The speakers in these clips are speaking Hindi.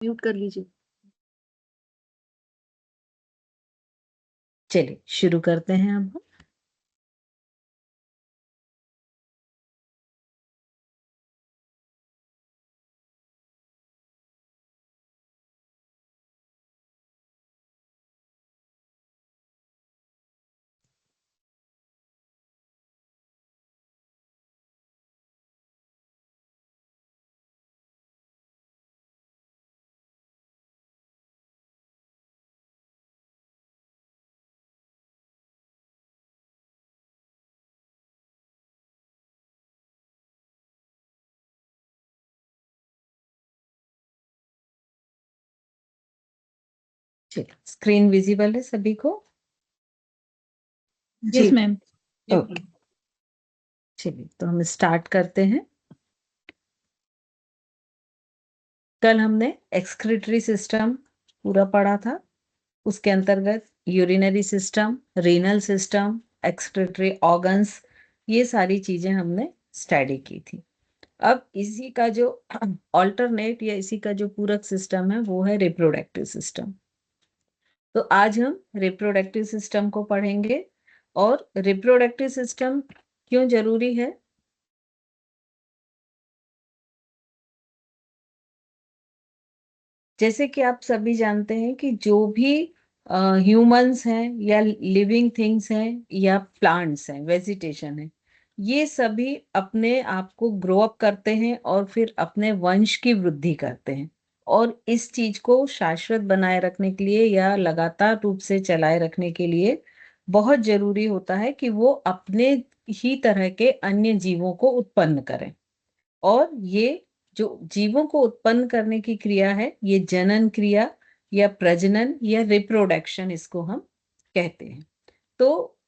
म्यूट कर लीजिए। चलिए शुरू करते हैं अब हम। चलिए स्क्रीन विजिबल है सभी को? Yes ma'am. ओके, चलिए तो हम स्टार्ट करते हैं। कल हमने एक्सक्रीटरी सिस्टम पूरा पढ़ा था। उसके अंतर्गत urinary system, renal system, excretory organs, ये सारी चीजें हमने स्टडी की थी। अब इसी का जो ऑल्टरनेट या इसी का जो पूरक सिस्टम है वो है रिप्रोडक्टिव सिस्टम। तो आज हम रिप्रोडक्टिव सिस्टम को पढ़ेंगे। और रिप्रोडक्टिव सिस्टम क्यों जरूरी है? जैसे कि आप सभी जानते हैं कि जो भी ह्यूमंस हैं या लिविंग थिंग्स हैं या प्लांट्स हैं, वेजिटेशन है, ये सभी अपने आप को ग्रो अप करते हैं और फिर अपने वंश की वृद्धि करते हैं। और इस चीज को शाश्वत बनाए रखने के लिए या लगातार रूप से चलाए रखने के लिए बहुत जरूरी होता है कि वो अपने ही तरह के अन्य जीवों को उत्पन्न करें। और ये जो जीवों को उत्पन्न करने की क्रिया है, ये जनन क्रिया या प्रजनन या रिप्रोडक्शन इसको हम कहते हैं। तो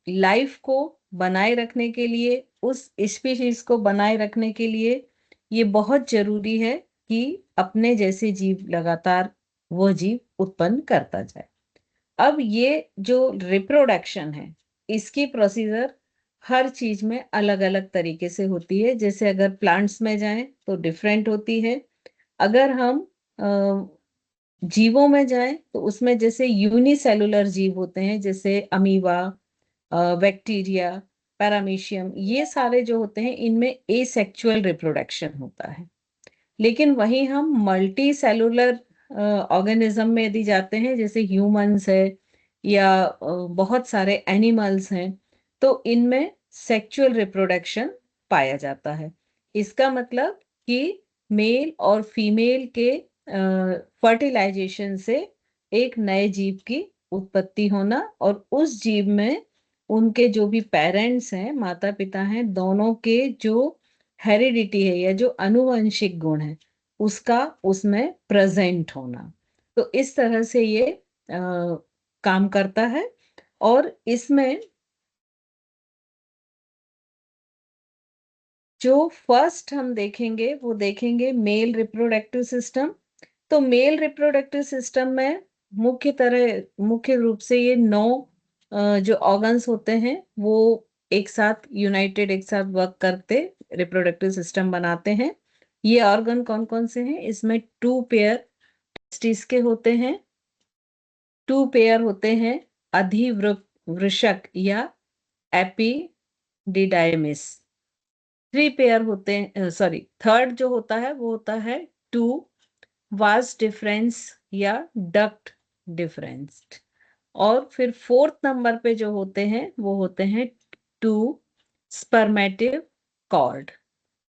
लाइफ को बनाए रखने के लिए, उस स्पीशीज को बनाए रखने के लिए ये बहुत जरूरी है कि अपने जैसे जीव लगातार वो जीव उत्पन्न करता जाए। अब ये जो रिप्रोडक्शन है, इसकी प्रोसीजर हर चीज में अलग अलग तरीके से होती है। जैसे अगर प्लांट्स में जाएं तो डिफरेंट होती है। अगर हम जीवों में जाएं तो उसमें जैसे यूनिसेलुलर जीव होते हैं, जैसे अमीबा, बैक्टीरिया, पैरामीशियम, ये सारे जो होते हैं इनमें एसेक्सुअल रिप्रोडक्शन होता है। लेकिन वहीं हम मल्टी सेलुलर ऑर्गेनिज्म में यदि जाते हैं, जैसे ह्यूमंस है या बहुत सारे एनिमल्स हैं, तो इनमें सेक्सुअल रिप्रोडक्शन पाया जाता है। इसका मतलब कि मेल और फीमेल के फर्टिलाइजेशन से एक नए जीव की उत्पत्ति होना, और उस जीव में उनके जो भी पेरेंट्स हैं, माता पिता हैं, दोनों के जो हेरिडिटी है या जो अनुवंशिक गुण है उसका उसमें प्रेजेंट होना। तो इस तरह से ये काम करता है। और इसमें जो फर्स्ट हम देखेंगे वो देखेंगे मेल रिप्रोडक्टिव सिस्टम। तो मेल रिप्रोडक्टिव सिस्टम में मुख्य रूप से ये 9 जो ऑर्गन्स होते हैं वो एक साथ यूनाइटेड, एक साथ वर्क करते रिप्रोडक्टिव सिस्टम बनाते हैं। ये ऑर्गन कौन कौन से हैं? इसमें 2 पेयर टेस्टिस के होते हैं, 2 पेयर होते हैं अधिवृषक या एपिडिडाइमिस, 3 पेयर होते हैं, सॉरी, थर्ड जो होता है वो होता है 2 वास डिफरेंस या डक्ट डिफरेंस। और फिर फोर्थ नंबर पे जो होते हैं वो होते हैं 2 स्पर्मेटिव कॉर्ड।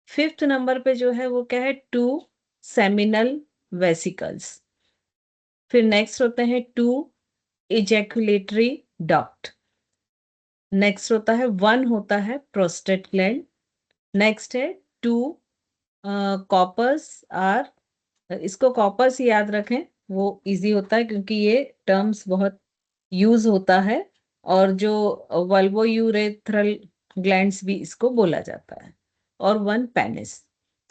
फिफ्थ नंबर पे जो है वो क्या है? 2 सेमिनल वेसिकल्स। फिर नेक्स्ट होते हैं 2 इजैकुलेटरी डक्ट। नेक्स्ट होता है 1 होता है प्रोस्टेट ग्लैंड। नेक्स्ट है 2 कॉपर्स आर, इसको कॉपर्स याद रखें, वो इजी होता है क्योंकि ये टर्म्स बहुत यूज होता है। और जो वल्वो यूरेथ्रल ग्लैंड्स भी इसको बोला जाता है। और 1 पेनिस।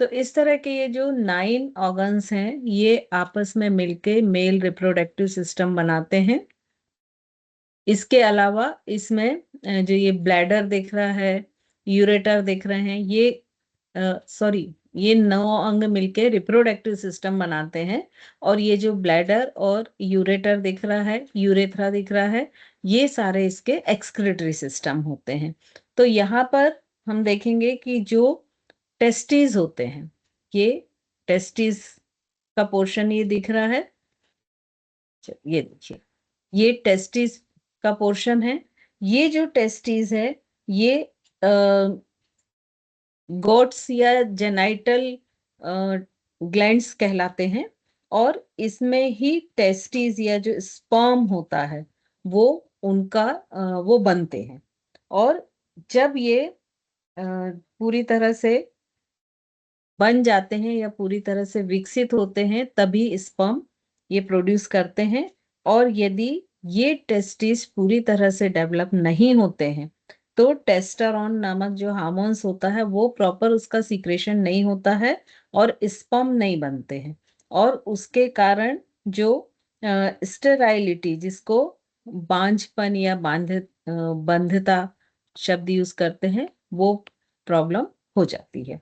तो इस तरह के ये जो 9 ऑर्गन्स हैं ये आपस में मिलके मेल रिप्रोडक्टिव सिस्टम बनाते हैं। इसके अलावा इसमें जो ये ब्लैडर दिख रहा है, यूरेटर दिख रहे हैं, ये सॉरी, ये 9 अंग मिलके रिप्रोडक्टिव सिस्टम बनाते हैं। और ये जो ब्लैडर और यूरेटर दिख रहा है, यूरेथ्रा दिख रहा है, ये सारे इसके एक्सक्रीटरी सिस्टम होते हैं। तो यहाँ पर हम देखेंगे कि जो टेस्टिस होते हैं, ये टेस्टिस का पोर्शन ये दिख रहा है, ये देखिए, ये टेस्टिस का पोर्शन है। ये जो टेस्टिस है, ये गोट्स या जेनाइटल ग्लैंड्स कहलाते हैं। और इसमें ही टेस्टिस या जो स्पर्म होता है वो उनका वो बनते हैं। और जब ये पूरी तरह से बन जाते हैं या पूरी तरह से विकसित होते हैं, तभी स्पर्म ये प्रोड्यूस करते हैं। और यदि ये टेस्टिस पूरी तरह से डेवलप नहीं होते हैं, तो टेस्टोस्टेरोन नामक जो हार्मोन्स होता है वो प्रॉपर उसका सीक्रेशन नहीं होता है और स्पर्म नहीं बनते हैं। और उसके कारण जो स्टेराइलिटी, जिसको बांझपन या बंधता शब्द यूज करते हैं, वो प्रॉब्लम हो जाती है।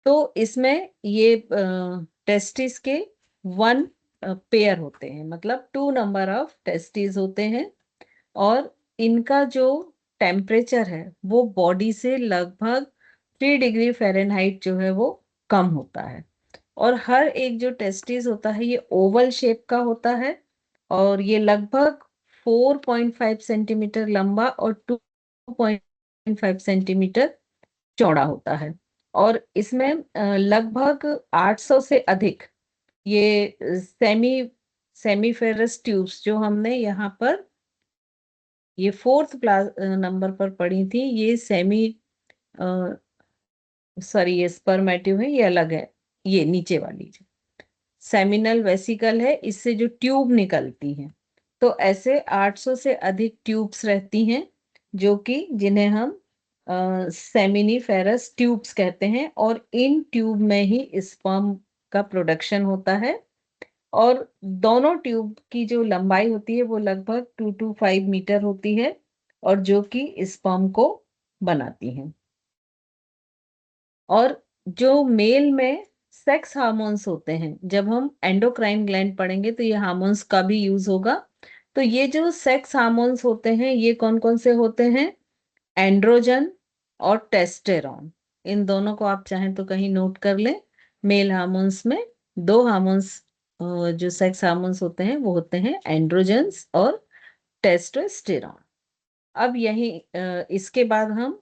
तो इसमें ये टेस्टिस के 1 पेयर होते हैं, मतलब 2 नंबर ऑफ टेस्टिस होते हैं। और इनका जो टेम्परेचर है वो बॉडी से लगभग 3 डिग्री फ़ारेनहाइट जो है वो कम होता है। और हर एक जो टेस्टिस होता है ये ओवल शेप का होता है, और ये लगभग 4.5 सेंटीमीटर लंबा और 2.5 सेंटीमीटर चौड़ा होता है। और इसमें लगभग 800 से अधिक ये सेमीफेरस ट्यूब्स, जो हमने यहाँ पर ये 4th क्लास नंबर पर पढ़ी थी, ये सॉरी, ये स्पर्मेटिव है, ये अलग है। ये नीचे वाली जो सेमिनल वेसिकल है, इससे जो ट्यूब निकलती हैं, तो ऐसे 800 से अधिक ट्यूब्स रहती हैं, जो कि जिन्हें हम सेमिनिफेरस ट्यूब्स कहते हैं। और इन ट्यूब में ही स्पर्म का प्रोडक्शन होता है। और दोनों ट्यूब की जो लंबाई होती है वो लगभग 2 to 5 मीटर होती है, और जो कि स्पर्म को बनाती हैं। और जो मेल में सेक्स हार्मोन्स होते हैं, जब हम एंडोक्राइन ग्लैंड पढ़ेंगे तो ये हार्मोन्स का भी यूज होगा। तो ये जो सेक्स हार्मोन्स होते हैं, ये कौन कौन से होते हैं? एंड्रोजन और टेस्टेरॉन। इन दोनों को आप चाहें तो कहीं नोट कर लें। मेल हार्मोन्स में 2 हार्मोन्स जो सेक्स हार्मोन्स होते हैं वो होते हैं एंड्रोजन्स और टेस्टोस्टेरॉन। अब यही इसके बाद हम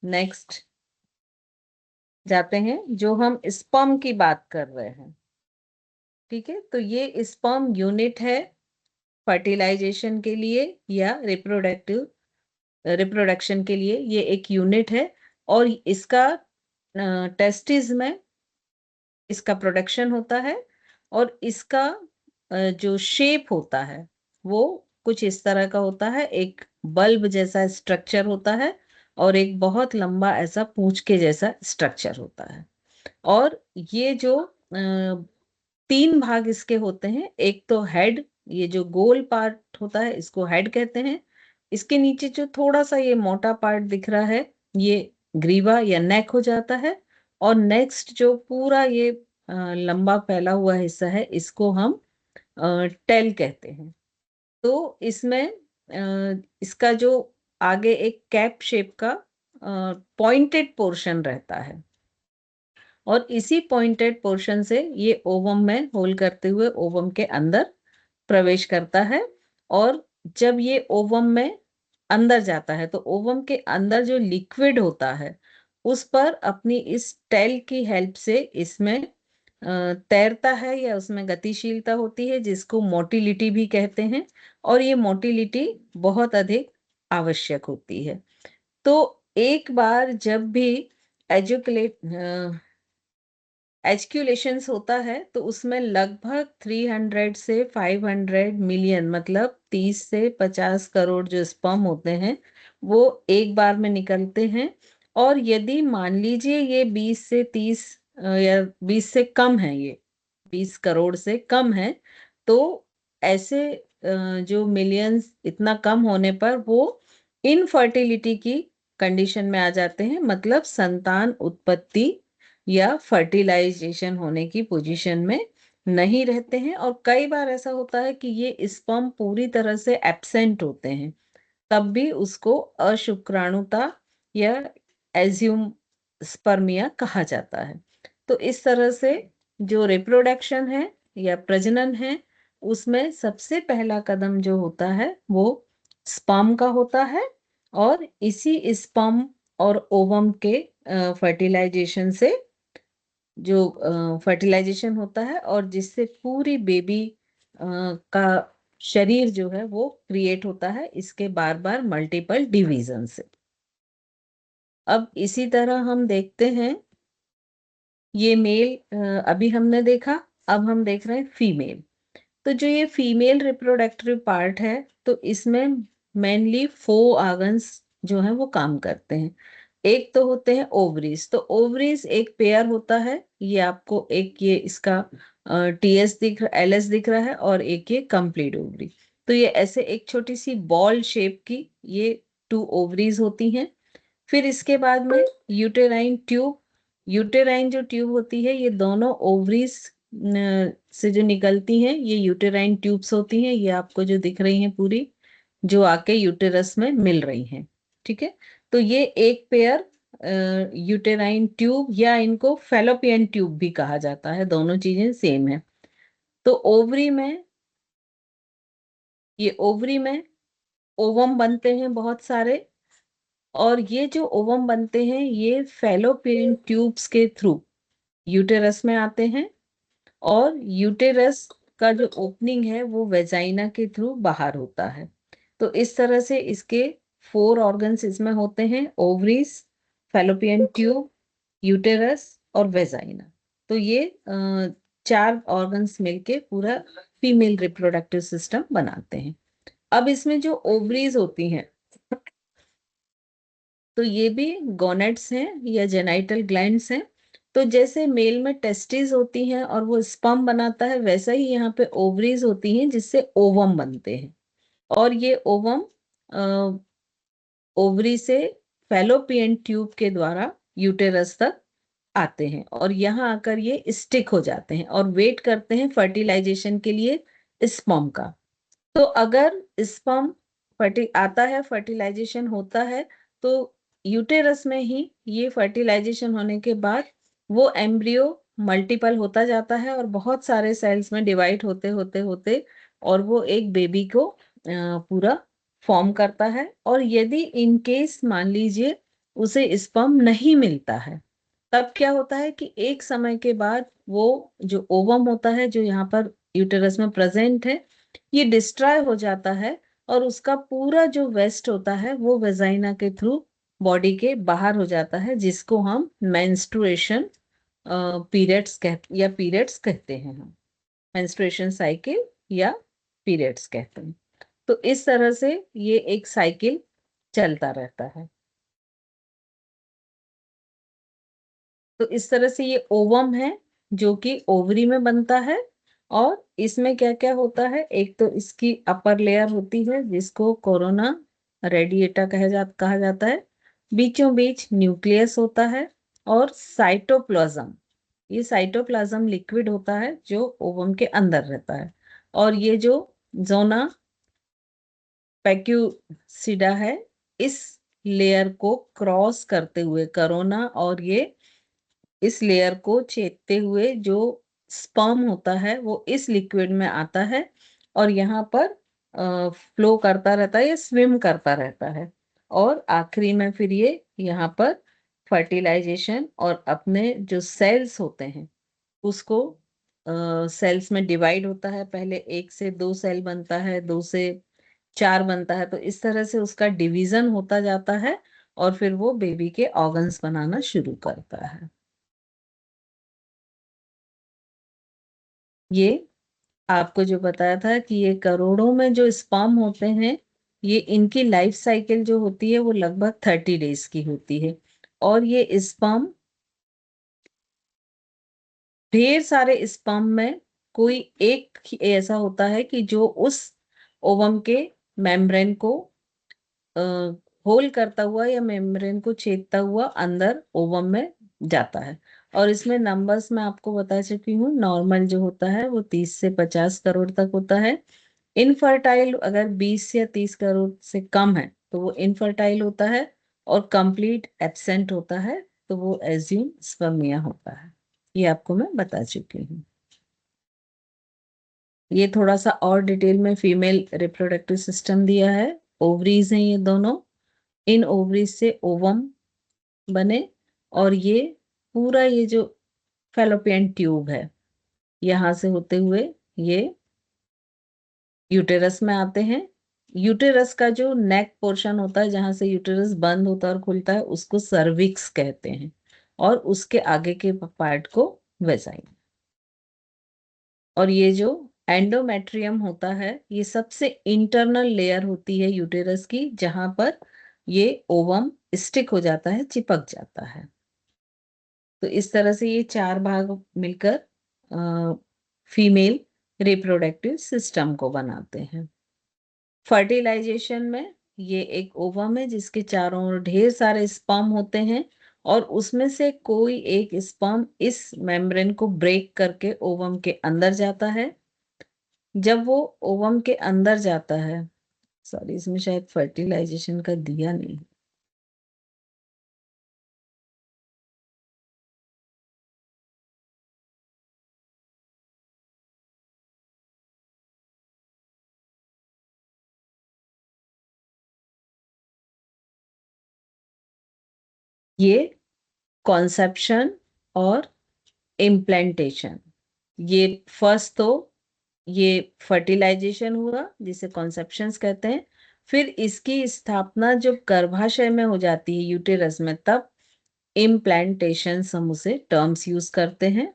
नेक्स्ट जाते हैं, जो हम स्पर्म की बात कर रहे हैं। ठीक है, तो ये स्पर्म यूनिट है फर्टिलाइजेशन के लिए या रिप्रोडक्शन के लिए, ये एक यूनिट है। और इसका टेस्टिस में इसका प्रोडक्शन होता है। और इसका जो शेप होता है वो कुछ इस तरह का होता है, एक बल्ब जैसा स्ट्रक्चर होता है, और एक बहुत लंबा ऐसा पूंछ के जैसा स्ट्रक्चर होता है। और ये जो 3 भाग इसके होते हैं, एक तो हेड, ये जो गोल पार्ट होता है इसको हेड कहते हैं। इसके नीचे जो थोड़ा सा ये मोटा पार्ट दिख रहा है, ये ग्रीवा या नेक हो जाता है। और नेक्स्ट जो पूरा ये लंबा फैला हुआ हिस्सा है, इसको हम टेल कहते हैं। तो इसमें इसका जो आगे एक कैप शेप का पॉइंटेड पोर्शन रहता है, और इसी पॉइंटेड पोर्शन से ये ओवम में होल करते हुए ओवम के अंदर प्रवेश करता है। और जब ये ओवम में अंदर जाता है, तो ओवम के अंदर जो लिक्विड होता है उस पर अपनी इस टेल की हेल्प से इसमें तैरता है, या उसमें गतिशीलता होती है, जिसको मोटिलिटी भी कहते हैं। और ये मोटिलिटी बहुत अधिक आवश्यक होती है। तो एक बार जब भी एजुकेट एजक्यूलेशंस होता है, तो उसमें लगभग 300 से 500 मिलियन, मतलब 30 से 50 करोड़ जो स्पर्म होते हैं वो एक बार में निकलते हैं। और यदि मान लीजिए ये 20 से 30 या 20 से कम है, ये 20 करोड़ से कम है, तो ऐसे जो मिलियंस, इतना कम होने पर वो इनफर्टिलिटी की कंडीशन में आ जाते हैं, मतलब संतान उत्पत्ति या फर्टिलाइजेशन होने की पोजीशन में नहीं रहते हैं। और कई बार ऐसा होता है कि ये स्पर्म पूरी तरह से एब्सेंट होते हैं, तब भी उसको अशुक्राणुता या एज्यूम स्पर्मिया कहा जाता है। तो इस तरह से जो रिप्रोडक्शन है या प्रजनन है, उसमें सबसे पहला कदम जो होता है वो स्पर्म का होता है, और इसी स्पर्म और ओवम के फर्टिलाइजेशन से जो फर्टिलाइजेशन होता है, और जिससे पूरी बेबी का शरीर जो है वो क्रिएट होता है, इसके बार बार मल्टीपल डिवीजन से। अब इसी तरह हम देखते हैं, ये मेल अभी हमने देखा, अब हम देख रहे हैं फीमेल। तो जो ये फीमेल रिप्रोडक्टिव पार्ट है, तो इसमें मेनली 4 ऑर्गन्स जो हैं वो काम करते हैं। एक तो होते हैं ओवरीज। तो ओवरीज एक पेयर होता है, ये आपको एक ये इसका टीएस दिख रहा, एलएस दिख रहा है, और एक ये कंप्लीट ओवरी। तो ये ऐसे एक छोटी सी बॉल शेप की ये 2 ओवरीज होती हैं। फिर इसके बाद में यूटेराइन ट्यूब। यूटेराइन जो ट्यूब होती है, ये दोनों ओवरीज से जो निकलती हैं, ये यूटेराइन ट्यूब्स होती हैं। ये आपको जो दिख रही हैं पूरी, जो आके यूटेरस में मिल रही हैं। ठीक है। तो ये एक पेयर यूटेराइन ट्यूब, या इनको फेलोपियन ट्यूब भी कहा जाता है, दोनों चीजें सेम है। तो ओवरी में ओवम बनते हैं बहुत सारे, और ये जो ओवम बनते हैं ये फेलोपियन ट्यूब्स के थ्रू यूटेरस में आते हैं, और यूटेरस का जो ओपनिंग है वो वेजाइना के थ्रू बाहर होता है। तो इस तरह से इसके 4 ऑर्गन्स इसमें होते हैं: ओवरीज, फेलोपियन ट्यूब, यूटेरस और वेजाइना। तो ये 4 ऑर्गन्स मिलके पूरा फीमेल रिप्रोडक्टिव सिस्टम बनाते हैं। अब इसमें जो ओवरीज होती हैं, तो ये भी गोनेट्स हैं या जेनाइटल ग्लैंड्स हैं। तो जैसे मेल में टेस्टिस होती हैं और वो स्पर्म बनाता है, वैसा ही यहाँ पे ओवरीज होती हैं जिससे ओवम बनते हैं। और ये ओवम ओवरी से फैलोपियन ट्यूब के द्वारा यूटेरस तक आते हैं, और यहाँ आकर ये स्टिक हो जाते हैं और वेट करते हैं फर्टिलाइजेशन के लिए स्पर्म का। तो अगर स्पर्म फर्टि आता है, फर्टिलाइजेशन होता है, तो यूटेरस में ही ये फर्टिलाइजेशन होने के बाद वो एम्ब्रियो मल्टीपल होता जाता है, और बहुत सारे सेल्स में डिवाइड होते होते होते, और वो एक बेबी को पूरा फॉर्म करता है। और यदि इन केस मान लीजिए उसे स्पर्म नहीं मिलता है, तब क्या होता है कि एक समय के बाद वो जो ओवम होता है, जो यहाँ पर यूटेरस में प्रेजेंट है, ये डिस्ट्रॉय हो जाता है, और उसका पूरा जो वेस्ट होता है वो वेजाइना के थ्रू बॉडी के बाहर हो जाता है, जिसको हम मेंस्ट्रुएशन पीरियड्स कहते हैं। हम मेंस्ट्रुएशन साइकिल या पीरियड्स कहते हैं। तो इस तरह से ये एक साइकिल चलता रहता है। तो इस तरह से ये ओवम है जो कि ओवरी में बनता है। और इसमें क्या क्या होता है, एक तो इसकी अपर लेयर होती है जिसको कोरोना रेडिएटा कहा जाता है। बीचों बीच न्यूक्लियस होता है, और साइटोप्लाज्म, ये साइटोप्लाज्म लिक्विड होता है जो ओवम के अंदर रहता है। और ये जो जोना पैक्यूसिडा है, इस लेयर को क्रॉस करते हुए कोरोना, और ये इस लेयर को छेदते हुए जो स्पर्म होता है वो इस लिक्विड में आता है, और यहाँ पर फ्लो करता रहता है, ये स्विम करता रहता है। और आखिरी में फिर ये यहाँ पर फर्टिलाइजेशन और अपने जो सेल्स होते हैं उसको सेल्स में डिवाइड होता है। पहले 1 से 2 सेल बनता है, 2 से 4 बनता है, तो इस तरह से उसका डिवीजन होता जाता है, और फिर वो बेबी के ऑर्गन्स बनाना शुरू करता है। ये आपको जो बताया था कि ये करोड़ों में जो स्पर्म होते हैं, ये इनकी लाइफ साइकिल जो होती है वो लगभग 30 डेज की होती है। और ये स्पर्म, ढेर सारे स्पर्म में कोई एक ही ऐसा होता है कि जो उस ओवम के मेम्ब्रेन को होल करता हुआ या मेम्ब्रेन को छेदता हुआ अंदर ओवम में जाता है। और इसमें नंबर्स मैं आपको बता चुकी हूँ। नॉर्मल जो होता है वो 30 से 50 करोड़ तक होता है। इनफर्टाइल अगर 20 या 30 करोड़ से कम है तो वो इनफर्टाइल होता है, और कंप्लीट एब्सेंट होता है तो वो एज्यूम स्पर्मिया होता है। ये आपको मैं बता चुकी हूँ। ये थोड़ा सा और डिटेल में फीमेल रिप्रोडक्टिव सिस्टम दिया है। ओवरीज हैं ये दोनों, इन ओवरीज से ओवम बने, और ये पूरा ये जो फैलोपियन ट्यूब है यहाँ से होते हुए ये यूटेरस में आते हैं। यूटेरस का जो नेक पोर्शन होता है जहां से यूटेरस बंद होता है और खुलता है उसको सर्विक्स कहते हैं, और उसके आगे के पार्ट को वेजाइन। और ये जो एंडोमेट्रियम होता है ये सबसे इंटरनल लेयर होती है यूटेरस की, जहां पर ये ओवम स्टिक हो जाता है, चिपक जाता है। तो इस तरह से ये चार भाग मिलकर फीमेल रिप्रोडक्टिव सिस्टम को बनाते हैं। फर्टिलाइजेशन में ये एक ओवम है जिसके चारों ओर ढेर सारे स्पर्म होते हैं, और उसमें से कोई एक स्पर्म इस मेम्ब्रेन को ब्रेक करके ओवम के अंदर जाता है। जब वो ओवम के अंदर जाता है, सॉरी इसमें शायद फर्टिलाइजेशन का दिया नहीं, ये कॉन्सेप्शन और इम्प्लांटेशन। ये फर्स्ट तो ये फर्टिलाइजेशन हुआ जिसे कॉन्सेप्शंस कहते हैं, फिर इसकी स्थापना जब गर्भाशय में हो जाती है यूटेरस में, तब इम्प्लांटेशन हम उसे टर्म्स यूज करते हैं।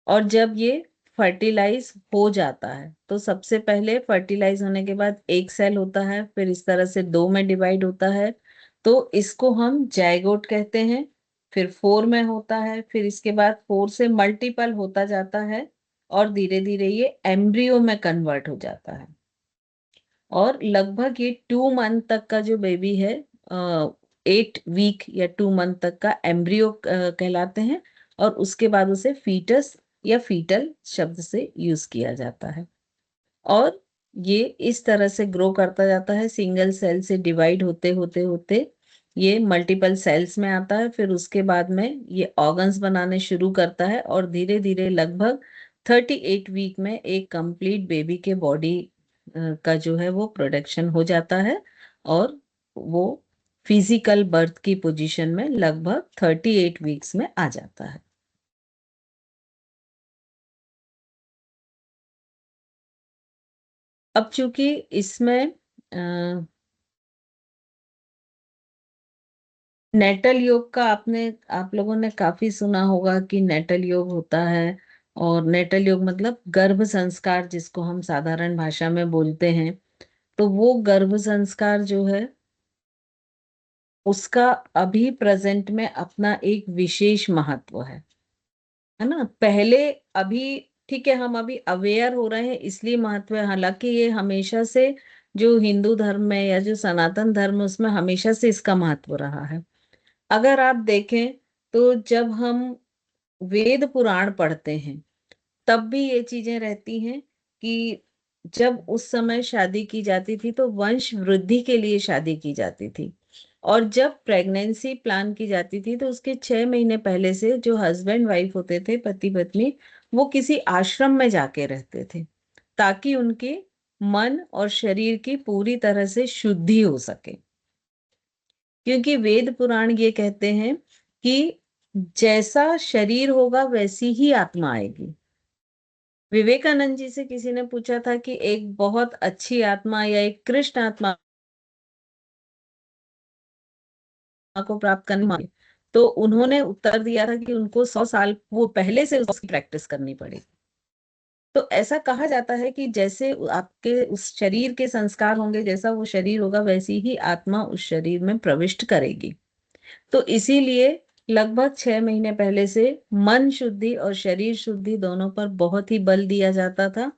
और जब ये फर्टिलाइज हो जाता है तो सबसे पहले फर्टिलाइज होने के बाद एक सेल होता है, फिर इस तरह से दो में डिवाइड होता है, तो इसको हम जाइगोट कहते हैं। फिर फोर में होता है, फिर इसके बाद फोर से मल्टीपल होता जाता है, और धीरे धीरे ये एम्ब्रियो में कन्वर्ट हो जाता है। और लगभग ये 2 मंथ तक का जो बेबी है, 8 वीक या 2 मंथ तक का एम्ब्रियो कहलाते हैं, और उसके बाद उसे फीटस या फीटल शब्द से यूज किया जाता है। और ये इस तरह से ग्रो करता जाता है, सिंगल सेल से डिवाइड होते होते होते ये मल्टीपल सेल्स में आता है, फिर उसके बाद में ये ऑर्गन्स बनाने शुरू करता है, और धीरे धीरे लगभग 38 वीक में एक कंप्लीट बेबी के बॉडी का जो है वो प्रोडक्शन हो जाता है, और वो फिजिकल बर्थ की पोजीशन में लगभग 38 वीक्स में आ जाता है। अब चूंकि इसमें नेटल योग का आप लोगों ने काफी सुना होगा कि नेटल योग होता है। और नेटल योग मतलब गर्भ संस्कार जिसको हम साधारण भाषा में बोलते हैं। तो वो गर्भ संस्कार जो है उसका अभी प्रेजेंट में अपना एक विशेष महत्व है ना। पहले अभी ठीक है, हम अभी अवेयर हो रहे हैं इसलिए महत्व है, हालांकि ये हमेशा से जो हिंदू धर्म में या जो सनातन धर्म है उसमें हमेशा से इसका महत्व रहा है। अगर आप देखें तो जब हम वेद पुराण पढ़ते हैं तब भी ये चीजें रहती हैं कि जब उस समय शादी की जाती थी तो वंश वृद्धि के लिए शादी की जाती थी। और जब प्रेगनेंसी प्लान की जाती थी तो उसके 6 महीने पहले से जो हस्बैंड वाइफ होते थे, पति पत्नी, वो किसी आश्रम में जाके रहते थे ताकि उनके मन और शरीर की पूरी तरह से शुद्धि हो सके। क्योंकि वेद पुराण ये कहते हैं कि जैसा शरीर होगा वैसी ही आत्मा आएगी। विवेकानंद जी से किसी ने पूछा था कि एक बहुत अच्छी आत्मा या एक कृष्ण आत्मा को प्राप्त करने में, तो उन्होंने उत्तर दिया था कि उनको 100 साल वो पहले से उसकी प्रैक्टिस करनी पड़ेगी। तो ऐसा कहा जाता है कि जैसे आपके उस शरीर के संस्कार होंगे, जैसा वो शरीर होगा वैसी ही आत्मा उस शरीर में प्रविष्ट करेगी। तो इसीलिए लगभग 6 महीने पहले से मन शुद्धि और शरीर शुद्धि दोनों पर बहुत ही बल दिया जाता था,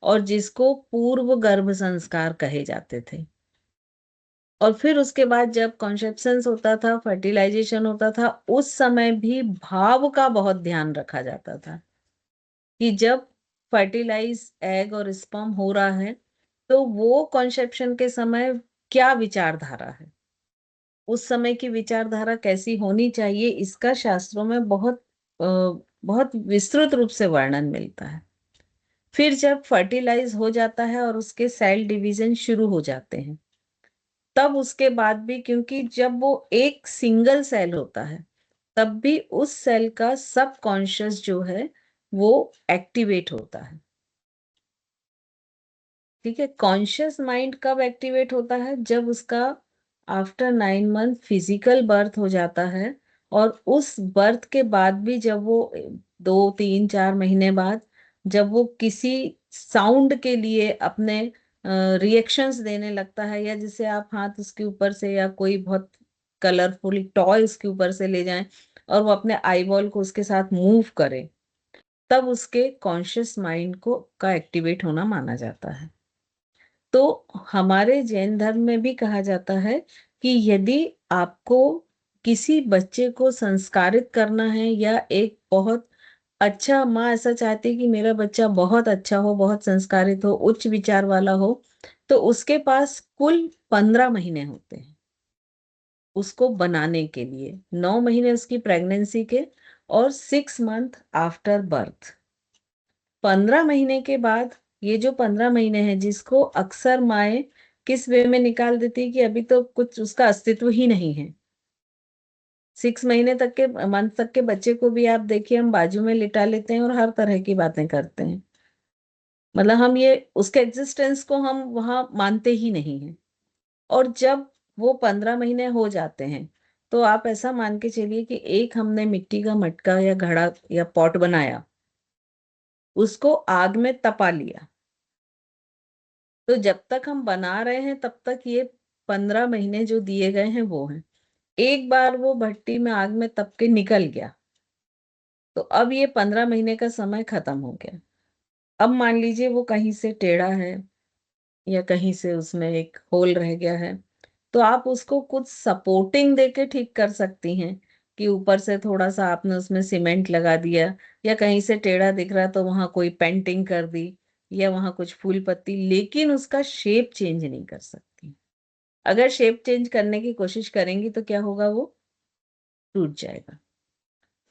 और जिसको पूर्व गर्भ संस्कार कहे जाते थे। और फिर उसके बाद जब कॉन्सेप्शन होता था, फर्टिलाइजेशन होता था, उस समय भी भाव का बहुत ध्यान रखा जाता था कि जब फर्टिलाइज एग और स्पर्म हो रहा है तो वो कॉन्सेप्शन के समय क्या विचारधारा है, उस समय की विचारधारा कैसी होनी चाहिए, इसका शास्त्रों में बहुत विस्तृत रूप से वर्णन मिलता है। फिर जब फर्टिलाइज हो जाता है और उसके सेल डिवीजन शुरू हो जाते हैं, तब उसके बाद भी, क्योंकि जब वो एक सिंगल सेल होता है तब भी उस सेल का सब कॉन्शियस जो है वो एक्टिवेट होता है। ठीक है, कॉन्शियस माइंड कब एक्टिवेट होता है? जब उसका आफ्टर 9 मंथ फिजिकल बर्थ हो जाता है, और उस बर्थ के बाद भी जब वो 2 3 4 महीने बाद जब वो किसी साउंड के लिए अपने रिएक्शंस देने लगता है, या जिसे आप हाथ उसके ऊपर से या कोई बहुत कलरफुल टॉय उसके ऊपर से ले जाएं और वो अपने आईबॉल को उसके साथ मूव करे, तब उसके कॉन्शियस माइंड को का एक्टिवेट होना माना जाता है। तो हमारे जैन धर्म में भी कहा जाता है कि यदि आपको किसी बच्चे को संस्कारित करना है, या एक बहुत अच्छा, माँ ऐसा चाहती है कि मेरा बच्चा बहुत अच्छा हो, बहुत संस्कारित हो, उच्च विचार वाला हो, तो उसके पास कुल 15 महीने होते हैं उसको बनाने के लिए। 9 महीने उसकी प्रेगनेंसी के, और 6 मंथ आफ्टर बर्थ। 15 महीने के बाद, ये जो 15 महीने हैं जिसको अक्सर माए किस वे में निकाल देती है कि अभी तो कुछ उसका अस्तित्व ही नहीं है। 6 महीने तक के, मंथ तक के बच्चे को भी आप देखिए, हम बाजू में लिटा लेते हैं और हर तरह की बातें करते हैं। मतलब हम ये उसके एग्जिस्टेंस को हम वहां मानते ही नहीं है। और जब वो 15 महीने हो जाते हैं, तो आप ऐसा मान के चलिए कि एक हमने मिट्टी का मटका या घड़ा या पॉट बनाया, उसको आग में तपा लिया, तो जब तक हम बना रहे हैं तब तक ये 15 महीने जो दिए गए हैं वो हैं। एक बार वो भट्टी में आग में तप के निकल गया, तो अब ये 15 महीने का समय खत्म हो गया। अब मान लीजिए वो कहीं से टेढ़ा है, या कहीं से उसमें एक होल रह गया है, तो आप उसको कुछ सपोर्टिंग देके ठीक कर सकती हैं, कि ऊपर से थोड़ा सा आपने उसमें सीमेंट लगा दिया, या कहीं से टेढ़ा दिख रहा तो वहां कोई पेंटिंग कर दी, या वहां कुछ फूल पत्ती, लेकिन उसका शेप चेंज नहीं कर सकती। अगर शेप चेंज करने की कोशिश करेंगी तो क्या होगा, वो टूट जाएगा।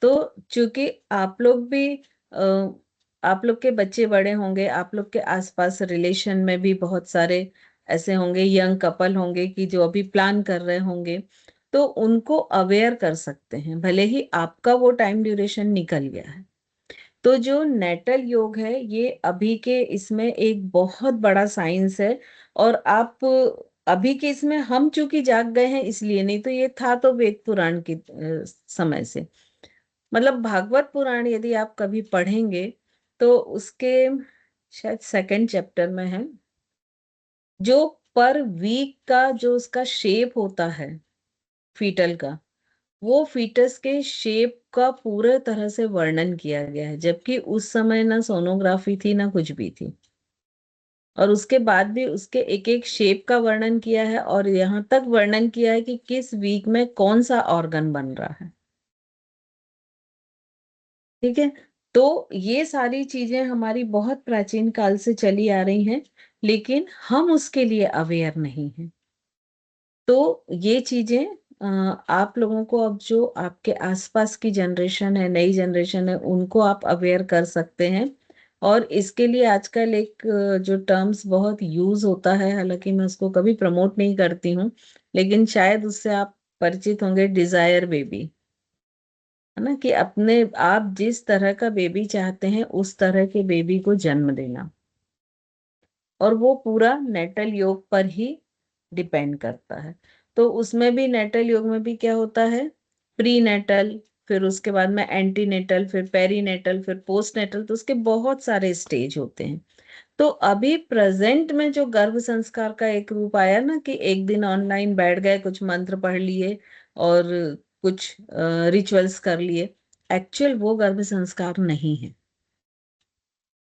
तो चूंकि आप लोग भी आप लोग के बच्चे बड़े होंगे, आप लोग के आसपास रिलेशन में भी बहुत सारे ऐसे होंगे, यंग कपल होंगे कि जो अभी प्लान कर रहे होंगे, तो उनको अवेयर कर सकते हैं, भले ही आपका वो टाइम ड्यूरेशन निकल गया है। तो जो नेटल योग है, ये अभी के इसमें एक बहुत बड़ा साइंस है। और आप अभी के इसमें हम चूंकि जाग गए हैं इसलिए, नहीं तो ये था तो वेद पुराण के समय से। मतलब भागवत पुराण यदि आप कभी पढ़ेंगे तो उसके शायद सेकंड चैप्टर में है, जो पर वीक का जो उसका शेप होता है फीटल का, वो फीटस के शेप का पूरे तरह से वर्णन किया गया है, जबकि उस समय ना सोनोग्राफी थी ना कुछ भी थी। और उसके बाद भी उसके एक एक शेप का वर्णन किया है, और यहाँ तक वर्णन किया है कि किस वीक में कौन सा ऑर्गन बन रहा है। ठीक है, तो ये सारी चीजें हमारी बहुत प्राचीन काल से चली आ रही हैं, लेकिन हम उसके लिए अवेयर नहीं हैं। तो ये चीजें आप लोगों को, अब जो आपके आसपास की जनरेशन है, नई जनरेशन है, उनको आप अवेयर कर सकते हैं। और इसके लिए आजकल एक जो टर्म्स बहुत यूज होता है, हालांकि मैं उसको कभी प्रमोट नहीं करती हूँ, लेकिन शायद उससे आप परिचित होंगे, डिजायर बेबी। है ना, कि अपने आप जिस तरह का बेबी चाहते हैं उस तरह के बेबी को जन्म देना। और वो पूरा नेटल योग पर ही डिपेंड करता है। तो उसमें भी, नेटल योग में भी क्या होता है, प्री नेटल, फिर उसके बाद में एंटी नेटल, फिर पेरी नेटल, फिर पोस्ट नेटल, तो उसके बहुत सारे स्टेज होते हैं। तो अभी प्रेजेंट में जो गर्भ संस्कार का एक रूप आया ना, कि एक दिन ऑनलाइन बैठ गए, कुछ मंत्र पढ़ लिए और कुछ रिचुअल्स कर लिए, एक्चुअल वो गर्भ संस्कार नहीं है।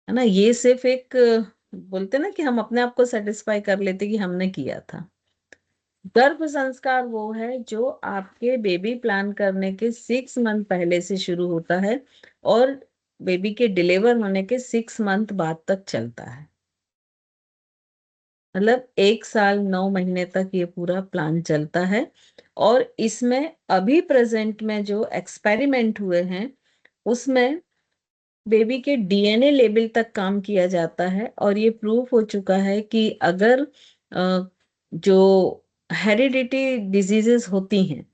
है ना, ये सिर्फ एक बोलते ना कि हम अपने आप को सेटिस्फाई कर लेते कि हमने किया था। गर्भ संस्कार वो है जो आपके बेबी प्लान करने के 6 मंथ पहले से शुरू होता है और बेबी के डिलीवर होने के 6 मंथ बाद तक चलता है। मतलब 1 साल 9 महीने तक ये पूरा प्लान चलता है। और इसमें अभी प्रेजेंट में जो एक्सपेरिमेंट हुए हैं उसमें बेबी के डीएनए लेवल तक काम किया जाता है और ये प्रूफ हो चुका है कि अगर जो हेरिडिटी डिजीजेस होती हैं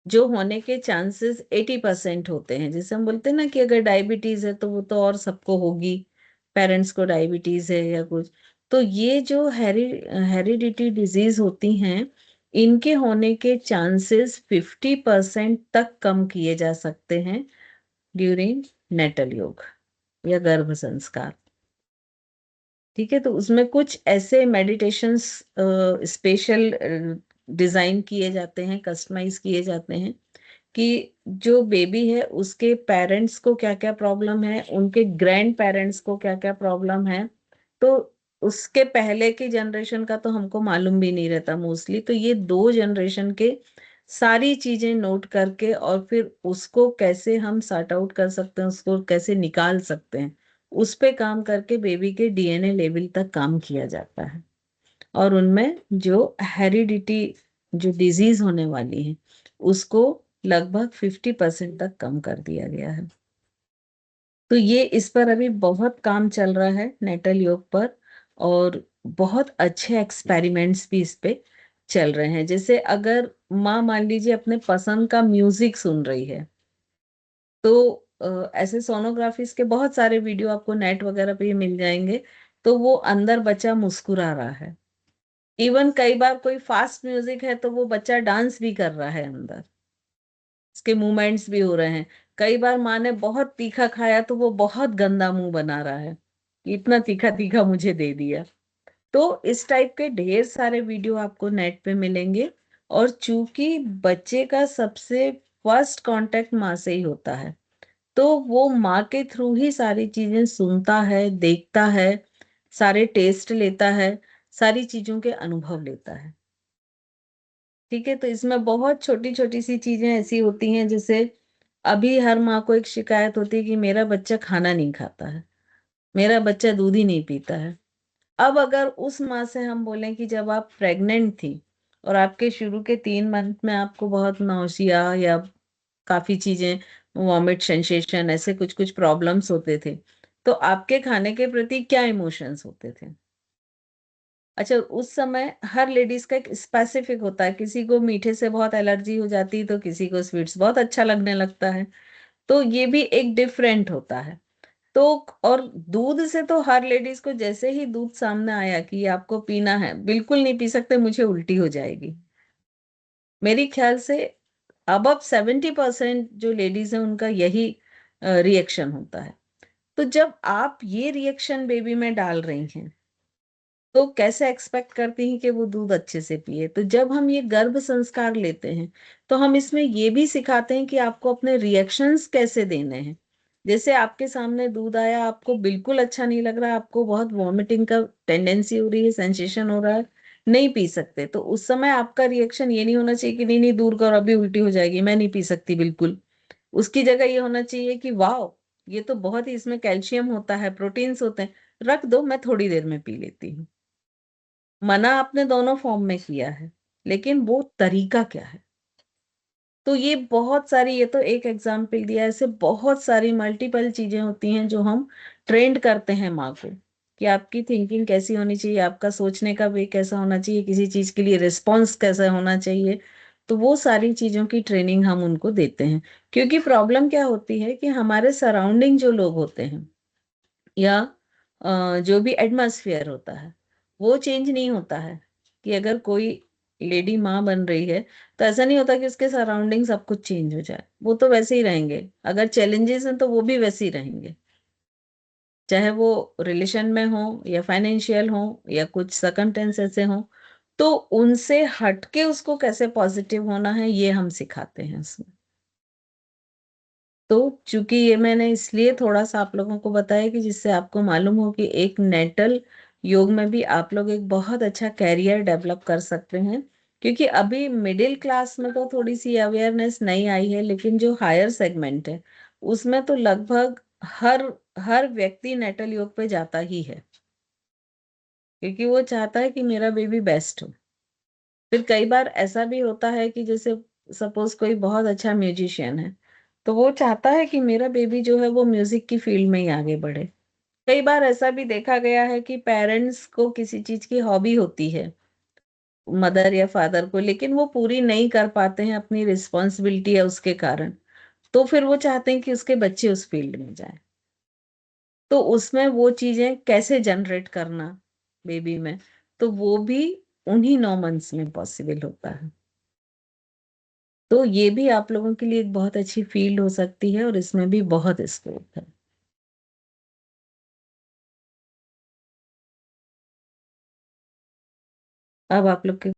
जो होने के चांसेस 80% होते हैं, जैसे हम बोलते हैं ना कि अगर डायबिटीज है तो वो तो और सबको होगी, पेरेंट्स को डायबिटीज है या कुछ, तो ये जो हेरिडिटी डिजीज होती हैं इनके होने के चांसेस 50% तक कम किए जा सकते हैं ड्यूरिंग नेटल योग या गर्भ संस्कार। ठीक है, तो उसमें कुछ ऐसे मेडिटेशंस स्पेशल डिजाइन किए जाते हैं, कस्टमाइज किए जाते हैं कि जो बेबी है उसके पेरेंट्स को क्या क्या प्रॉब्लम है, उनके ग्रैंड पेरेंट्स को क्या क्या प्रॉब्लम है, तो उसके पहले की जनरेशन का तो हमको मालूम भी नहीं रहता मोस्टली, तो ये 2 जनरेशन के सारी चीजें नोट करके और फिर उसको कैसे हम सॉर्ट आउट कर सकते हैं, उसको कैसे निकाल सकते हैं, उस पे काम करके बेबी के डीएनए लेवल तक काम किया जाता है। और उनमें जो हेरिडिटी जो डिजीज होने वाली है उसको लगभग 50% तक कम कर दिया गया है। तो ये इस पर अभी बहुत काम चल रहा है नेटल योग पर, और बहुत अच्छे एक्सपेरिमेंट्स भी इस पे चल रहे हैं। जैसे अगर माँ मान लीजिए अपने पसंद का म्यूजिक सुन रही है तो ऐसे सोनोग्राफीज के बहुत सारे वीडियो आपको नेट वगैरह पे ही मिल जाएंगे, तो वो अंदर बच्चा मुस्कुरा रहा है। इवन कई बार कोई फास्ट म्यूजिक है तो वो बच्चा डांस भी कर रहा है अंदर, उसके मूवमेंट्स भी हो रहे हैं। कई बार माँ ने बहुत तीखा खाया तो वो बहुत गंदा मुंह बना रहा है कि इतना तीखा तीखा मुझे दे दिया। तो इस टाइप के ढेर सारे वीडियो आपको नेट पे मिलेंगे। और चूंकि बच्चे का सबसे फर्स्ट कांटेक्ट माँ से ही होता है तो वो माँ के थ्रू ही सारी चीजें सुनता है, देखता है, सारे टेस्ट लेता है, सारी चीजों के अनुभव लेता है। ठीक है, तो इसमें बहुत छोटी छोटी सी चीजें ऐसी होती हैं, जैसे अभी हर माँ को एक शिकायत होती है कि मेरा बच्चा खाना नहीं खाता है, मेरा बच्चा दूध ही नहीं पीता है। अब अगर उस माँ से हम बोलें कि जब आप प्रेग्नेंट थी और आपके शुरू के 3 मंथ में आपको बहुत नौसिया या काफी चीजें, वॉमिट सेंसेशन, ऐसे कुछ कुछ प्रॉब्लम्स होते थे, तो आपके खाने के प्रति क्या इमोशंस होते थे। अच्छा, उस समय हर लेडीज का एक स्पेसिफिक होता है, किसी को मीठे से बहुत एलर्जी हो जाती है तो किसी को स्वीट्स बहुत अच्छा लगने लगता है, तो ये भी एक डिफरेंट होता है। तो और दूध से तो हर लेडीज को जैसे ही दूध सामने आया कि ये आपको पीना है, बिल्कुल नहीं पी सकते, मुझे उल्टी हो जाएगी। मेरी ख्याल से अब 70% जो लेडीज हैं उनका यही रिएक्शन होता है। तो जब आप ये रिएक्शन बेबी में डाल रही हैं तो कैसे एक्सपेक्ट करती हैं कि वो दूध अच्छे से पिए। तो जब हम ये गर्भ संस्कार लेते हैं तो हम इसमें ये भी सिखाते हैं कि आपको अपने रिएक्शंस कैसे देने हैं। जैसे आपके सामने दूध आया, आपको बिल्कुल अच्छा नहीं लग रहा, आपको बहुत वॉमिटिंग का टेंडेंसी हो रही है, सेंसेशन हो रहा है, नहीं पी सकते, तो उस समय आपका रिएक्शन ये नहीं होना चाहिए कि नहीं नहीं दूर कर, अभी उल्टी हो जाएगी, मैं नहीं पी सकती बिल्कुल। उसकी जगह ये होना चाहिए कि वाह, ये तो बहुत ही, इसमें कैल्शियम होता है, प्रोटीन्स होते हैं, रख दो, मैं थोड़ी देर में पी लेती हूँ। मना आपने दोनों फॉर्म में किया है, लेकिन वो तरीका क्या है। तो ये बहुत सारी, ये तो एक एग्जाम्पल दिया, ऐसे बहुत सारी मल्टीपल चीजें होती हैं जो हम ट्रेंड करते हैं माँ को, कि आपकी थिंकिंग कैसी होनी चाहिए, आपका सोचने का वे कैसा होना चाहिए, किसी चीज के लिए रिस्पॉन्स कैसा होना चाहिए। तो वो सारी चीजों की ट्रेनिंग हम उनको देते हैं। क्योंकि प्रॉब्लम क्या होती है कि हमारे सराउंडिंग जो लोग होते हैं या जो भी एटमॉस्फेयर होता है वो चेंज नहीं होता है। कि अगर कोई लेडी माँ बन रही है तो ऐसा नहीं होता कि उसके सराउंडिंग सब कुछ चेंज हो जाए, वो तो वैसे ही रहेंगे। अगर चैलेंजेस हैं तो वो भी वैसे ही रहेंगे, चाहे वो रिलेशन में हो या फाइनेंशियल हो या कुछ सर्कमटेंस ऐसे हो। तो उनसे हटके उसको कैसे पॉजिटिव होना है ये हम सिखाते हैं उसमें। तो चूंकि ये मैंने इसलिए थोड़ा सा आप लोगों को बताया कि जिससे आपको मालूम हो कि एक नेटल योग में भी आप लोग एक बहुत अच्छा कैरियर डेवलप कर सकते हैं। क्योंकि अभी मिडिल क्लास में तो थोड़ी सी अवेयरनेस नहीं आई है, लेकिन जो हायर सेगमेंट है उसमें तो लगभग हर हर व्यक्ति नेटल योग पे जाता ही है, क्योंकि वो चाहता है कि मेरा बेबी बेस्ट हो। फिर कई बार ऐसा भी होता है कि जैसे सपोज कोई बहुत अच्छा म्यूजिशियन है, तो वो चाहता है कि मेरा बेबी जो है वो म्यूजिक की फील्ड में ही आगे बढ़े। कई बार ऐसा भी देखा गया है कि पेरेंट्स को किसी चीज की हॉबी होती है, मदर या फादर को, लेकिन वो पूरी नहीं कर पाते हैं, अपनी रिस्पॉन्सिबिलिटी है उसके कारण, तो फिर वो चाहते हैं कि उसके बच्चे उस फील्ड में जाए। तो उसमें वो चीजें कैसे जनरेट करना बेबी में, तो वो भी उन्हीं 9 मंथ्स में पॉसिबल होता है। तो ये भी आप लोगों के लिए एक बहुत अच्छी फील्ड हो सकती है, और इसमें भी बहुत स्कोप है। अब आप लोग के